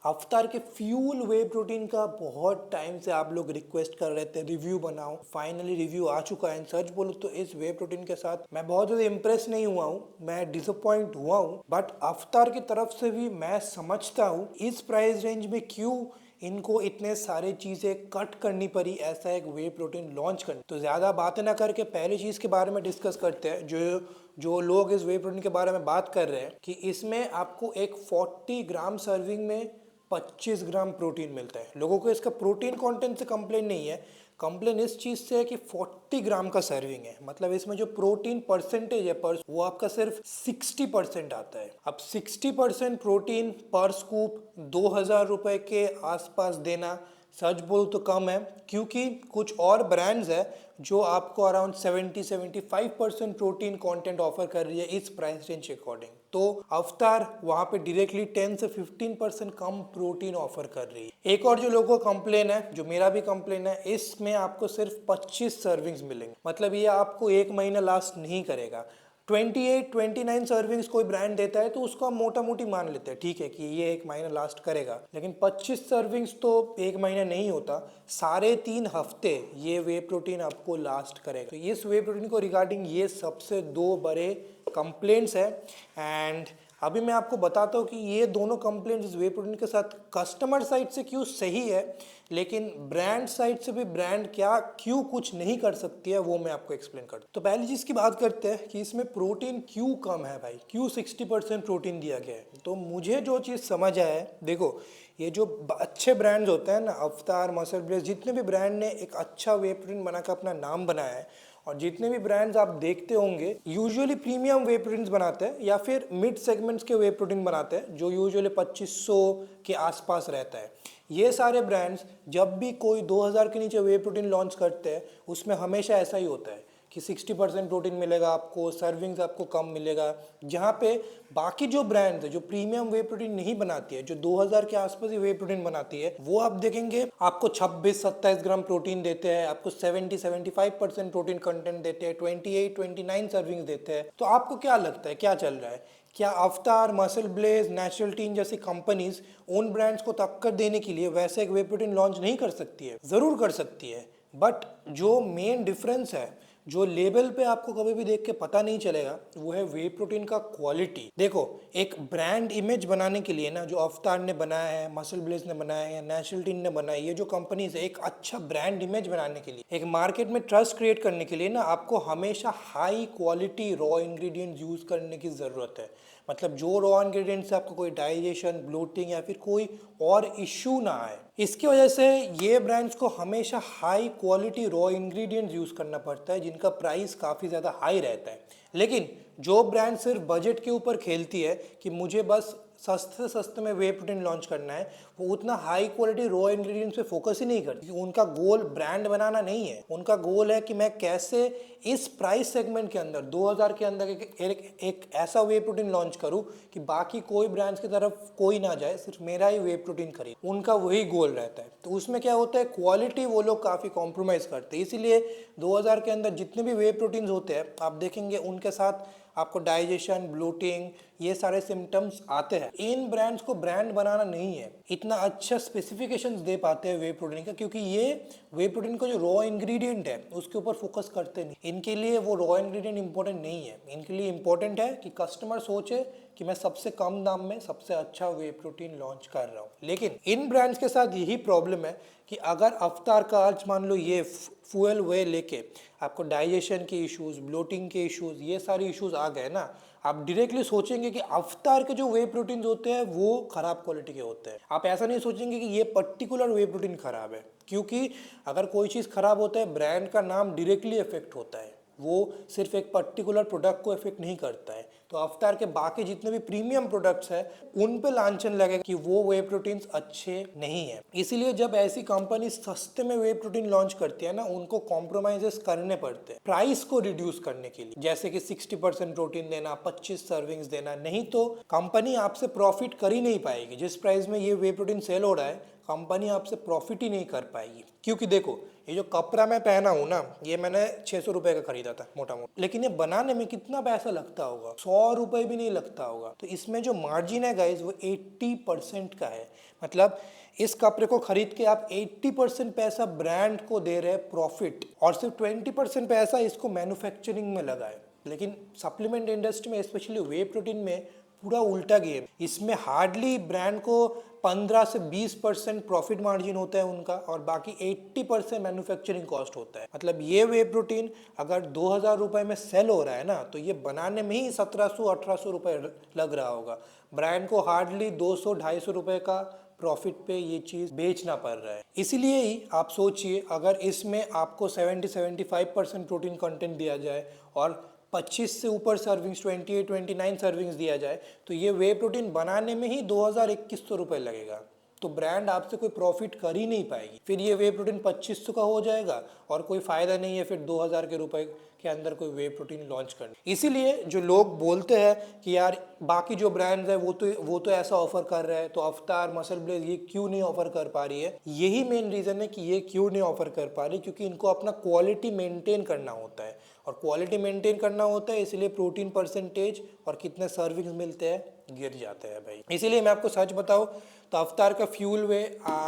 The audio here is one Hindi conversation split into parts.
अवतार के फ्यूल वे प्रोटीन का बहुत टाइम से आप लोग रिक्वेस्ट कर रहे थे रिव्यू बनाओ। फाइनली रिव्यू आ चुका है। सच बोलो तो इस वे प्रोटीन के साथ मैं बहुत ज़्यादा इम्प्रेस नहीं हुआ हूँ, मैं डिसअपॉइंट हुआ हूँ। बट अवतार की तरफ से भी मैं समझता हूँ इस प्राइस रेंज में क्यों इनको इतने सारे चीज़ें कट करनी पड़ी ऐसा एक वे प्रोटीन लॉन्च करना। तो ज़्यादा बातें ना करके पहली चीज़ के बारे में डिस्कस करते हैं। जो जो लोग इस वे प्रोटीन के बारे में बात कर रहे हैं कि इसमें आपको एक 40 ग्राम सर्विंग में 25 ग्राम प्रोटीन मिलता है। लोगों को इसका प्रोटीन कंटेंट से कंप्लेन नहीं है, कंप्लेन इस चीज़ से है कि 40 ग्राम का सर्विंग है। मतलब इसमें जो प्रोटीन परसेंटेज है पर वो आपका सिर्फ 60% आता है। अब 60% प्रोटीन पर स्कूप 2000 रुपए के आसपास देना सच बोल तो कम है, क्योंकि कुछ और ब्रांड्स है जो आपको अराउंड 70-75% प्रोटीन कंटेंट ऑफर कर रही है इस प्राइस रेंज के अकॉर्डिंग। तो अवतार वहां पे डायरेक्टली 10 से 15% कम प्रोटीन ऑफर कर रही है। एक और जो लोगों का कंप्लेन है, जो मेरा भी कंप्लेन है, इसमें आपको सिर्फ 25 सर्विंग्स मिलेंगे। मतलब ये आपको एक महीना लास्ट नहीं करेगा। 28-29 सर्विंग्स कोई ब्रांड देता है तो उसको हम मोटा मोटी मान लेते हैं, ठीक है कि ये एक महीना लास्ट करेगा। लेकिन 25 सर्विंग्स तो एक महीना नहीं होता, 3.5 हफ्ते ये वे प्रोटीन आपको लास्ट करेगा। तो इस वे प्रोटीन को रिगार्डिंग ये सबसे दो बड़े कंप्लेंट्स है। एंड अभी मैं आपको बताता हूँ कि ये दोनों कंप्लेंट्स वे प्रोटीन के साथ कस्टमर साइड से क्यों सही है, लेकिन ब्रांड साइड से भी ब्रांड क्या क्यों कुछ नहीं कर सकती है वो मैं आपको एक्सप्लेन करता हूँ। तो पहली चीज़ की बात करते हैं कि इसमें प्रोटीन क्यों कम है भाई, क्यों 60% प्रोटीन दिया गया है। तो मुझे जो चीज़ समझ आया है, देखो ये जो अच्छे ब्रांड्स होते हैं ना, अवतार, मसल ब्लेज, जितने भी ब्रांड ने एक अच्छा वे प्रोटीन बनाकर अपना नाम बनाया है, और जितने भी ब्रांड्स आप देखते होंगे यूजुअली प्रीमियम वे प्रोटीन्स बनाते हैं या फिर मिड सेगमेंट्स के वे प्रोटीन बनाते हैं जो यूजुअली 2500 के आसपास रहता है। ये सारे ब्रांड्स जब भी कोई 2000 के नीचे वे प्रोटीन लॉन्च करते हैं उसमें हमेशा ऐसा ही होता है कि 60% प्रोटीन मिलेगा आपको, सर्विंग्स आपको कम मिलेगा। जहाँ पे बाकी जो ब्रांड्स है जो प्रीमियम वे प्रोटीन नहीं बनाती है, जो 2000 के आसपास ही वे प्रोटीन बनाती है, वो आप देखेंगे आपको 26-27 ग्राम प्रोटीन देते हैं, आपको 70-75% प्रोटीन कंटेंट देते हैं, 28-29 सर्विंग्स देते हैं। तो आपको क्या लगता है क्या चल रहा है? क्या अवतार, मसल ब्लेज, नेचुरल टीन जैसी कंपनीज उन ब्रांड्स को टक्कर देने के लिए वैसे एक वे प्रोटीन लॉन्च नहीं कर सकती है? जरूर कर सकती है, बट जो मेन डिफरेंस है, जो लेबल पे आपको कभी भी देख के पता नहीं चलेगा, वो है वे प्रोटीन का क्वालिटी। देखो एक ब्रांड इमेज बनाने के लिए ना, जो अवतार ने बनाया है, मसल ब्लेज ने बनाया है, नेचुरल टीन ने बनाया है, ये जो कंपनीज है, एक अच्छा ब्रांड इमेज बनाने के लिए, एक मार्केट में ट्रस्ट क्रिएट करने के लिए ना, आपको हमेशा high quality raw ingredients use करने की जरूरत है। मतलब जो रॉ इंग्रेडिएंट्स से आपको कोई डाइजेशन, ब्लोटिंग या फिर कोई और इश्यू ना आए। इसकी वजह से ये ब्रांड्स को हमेशा high quality raw ingredients use करना पड़ता है जिनका प्राइस काफ़ी ज़्यादा हाई रहता है। लेकिन जो ब्रांड सिर्फ बजट के ऊपर खेलती है कि मुझे बस सस्ते सस्ते में वे प्रोटीन लॉन्च करना है, वो उतना हाई क्वालिटी रॉ इंग्रेडिएंट्स पे फोकस ही नहीं करती। उनका गोल ब्रांड बनाना नहीं है, उनका गोल है कि मैं कैसे इस प्राइस सेगमेंट के अंदर 2000 के अंदर एक ऐसा वे प्रोटीन लॉन्च करूं कि बाकी कोई ब्रांड्स की तरफ कोई ना जाए, सिर्फ मेरा ही वे प्रोटीन खरीद। उनका वही गोल रहता है। तो उसमें क्या होता है, क्वालिटी वो लोग काफ़ी कॉम्प्रोमाइज़ करते हैं। इसीलिए 2000 के अंदर जितने भी वे प्रोटीन्स होते हैं आप देखेंगे उनके साथ आपको डाइजेशन, ब्लोटिंग, ये सारे सिम्टम्स आते हैं। इन ब्रांड्स को ब्रांड बनाना नहीं है, इतना अच्छा स्पेसिफिकेशंस दे पाते हैं वे प्रोटीन का, क्योंकि ये वे प्रोटीन का जो रॉ इंग्रेडिएंट है उसके ऊपर फोकस करते नहीं। इनके लिए वो रॉ इंग्रेडिएंट इंपॉर्टेंट नहीं है, इनके लिए इंपॉर्टेंट है कि कस्टमर सोचे कि मैं सबसे कम दाम में सबसे अच्छा वे प्रोटीन लॉन्च कर रहा हूँ। लेकिन इन ब्रांड्स के साथ यही प्रॉब्लम है कि अगर अवतार का आज मान लो ये फ्यूल वे लेके आपको डाइजेशन के इश्यूज, ब्लोटिंग के इश्यूज, ये सारे इश्यूज आ गए ना, आप डायरेक्टली सोचेंगे कि अवतार के जो वे प्रोटीन होते हैं वो खराब क्वालिटी के होते हैं। आप ऐसा नहीं सोचेंगे कि ये पर्टिकुलर वे प्रोटीन खराब है, क्योंकि अगर कोई चीज़ खराब होता है ब्रांड का नाम डायरेक्टली इफेक्ट होता है, वो सिर्फ एक पर्टिकुलर प्रोडक्ट को इफेक्ट नहीं करता है। तो अवतार के बाकी जितने भी प्रीमियम प्रोडक्ट्स हैं उन पे लांछन लगेगा कि वो वे प्रोटीन्स अच्छे नहीं है। इसीलिए जब ऐसी कंपनी सस्ते में वे प्रोटीन लॉन्च करती है ना, उनको कॉम्प्रोमाइजेस करने पड़ते हैं प्राइस को रिड्यूस करने के लिए, जैसे कि 60% प्रोटीन देना, 25 सर्विंग्स देना। नहीं तो कंपनी आपसे प्रॉफिट कर ही नहीं पाएगी। जिस प्राइस में ये वे प्रोटीन सेल हो रहा है कंपनी आपसे प्रॉफिट ही नहीं कर पाएगी। क्योंकि देखो, ये जो कपड़ा मैं पहना हूँ ना, ये मैंने 600 रुपये का खरीदा था मोटा मोटा, लेकिन ये बनाने में कितना पैसा लगता होगा? 100 रुपये भी नहीं लगता होगा। तो इसमें जो मार्जिन है गाइज वो 80% का है। मतलब इस कपड़े को खरीद के आप 80% पैसा ब्रांड को दे रहे हैं प्रॉफिट, और सिर्फ 20% पैसा इसको मैन्युफैक्चरिंग में लगा है। लेकिन सप्लीमेंट इंडस्ट्री में, स्पेशली वे प्रोटीन में, पूरा उल्टा गेम। इसमें हार्डली ब्रांड को 15 से 20% प्रॉफिट मार्जिन होता है उनका, और बाकी 80% मैन्युफैक्चरिंग कॉस्ट होता है। मतलब ये वे प्रोटीन अगर 2000 रुपये में सेल हो रहा है ना, तो ये बनाने में ही 1700-1800 रुपये लग रहा होगा। ब्रांड को हार्डली 200-250 रुपये का प्रॉफिट पे ये चीज़ बेचना पड़ रहा है। इसीलिए ही आप सोचिए, अगर इसमें आपको 70-75% प्रोटीन कंटेंट दिया जाए और 25 से ऊपर सर्विंग्स, 28-29 सर्विंग्स दिया जाए, तो ये वे प्रोटीन बनाने में ही 2100 रुपये लगेगा। तो ब्रांड आपसे कोई प्रॉफिट कर ही नहीं पाएगी। फिर ये वे प्रोटीन 2500 का हो जाएगा और कोई फायदा नहीं है फिर 2000 के रुपए के अंदर कोई वे प्रोटीन लॉन्च करने। इसीलिए जो लोग बोलते हैं कि यार बाकी जो ब्रांड्स है वो तो ऐसा ऑफर कर रहा है, तो अवतार, मसल ब्लेज ये क्यों नहीं ऑफर कर पा रही है? यही मेन रीजन है कि ये क्यों नहीं ऑफर कर पा रही, क्योंकि इनको अपना क्वालिटी मेंटेन करना होता है, और क्वालिटी मेंटेन करना होता है, इसलिए प्रोटीन परसेंटेज और कितने सर्विंग्स मिलते हैं गिर जाते हैं भाई। इसीलिए मैं आपको सच बताऊं तो अवतार का फ्यूल वे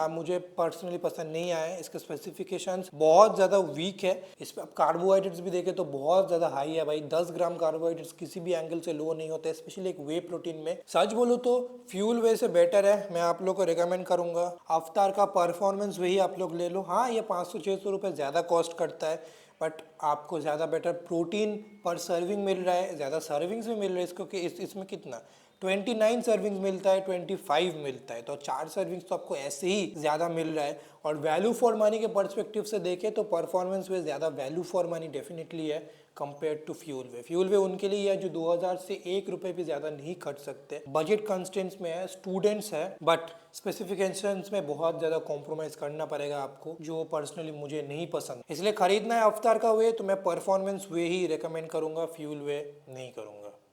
मुझे पर्सनली पसंद नहीं आया है। इसके स्पेसिफिकेशंस बहुत ज़्यादा वीक है। इस पर आप कार्बोहाइड्रेट्स भी देखें तो बहुत ज़्यादा हाई है भाई। 10 ग्राम कार्बोहाइड्रेट्स किसी भी एंगल से लो नहीं होते, स्पेशली एक वे प्रोटीन में। सच बोलूँ तो फ्यूल वे से बेटर है, मैं आप लोग को रिकमेंड करूँगा। अवतार का परफॉर्मेंस वही आप लोग ले लो। हाँ, ये 500-600 रुपये ज़्यादा कॉस्ट करता है, बट आपको ज़्यादा बेटर प्रोटीन पर सर्विंग मिल रहा है, ज़्यादा सर्विंग्स भी मिल रहे हैं इसको। कि इसमें कितना 29 सर्विंग्स मिलता है, 25 मिलता है, तो 4 सर्विंग्स तो आपको ऐसे ही ज़्यादा मिल रहा है। और वैल्यू फॉर मनी के पर्सपेक्टिव से देखें तो परफॉर्मेंस में ज़्यादा वैल्यू फॉर मनी डेफिनेटली है कंपेयर टू फ्यूल वे। फ्यूल वे उनके लिए है जो 2000 से 1 रुपये भी ज़्यादा नहीं खर्च सकते, बजट कंस्टेंट्स में है, स्टूडेंट्स है, बट स्पेसिफिकेशंस में बहुत ज़्यादा कॉम्प्रोमाइज़ करना पड़ेगा आपको, जो पर्सनली मुझे नहीं पसंद। इसलिए खरीदना है अवतार का वे तो मैं परफॉर्मेंस वे ही रिकमेंड करूँगा, फ्यूल वे नहीं करूँगा।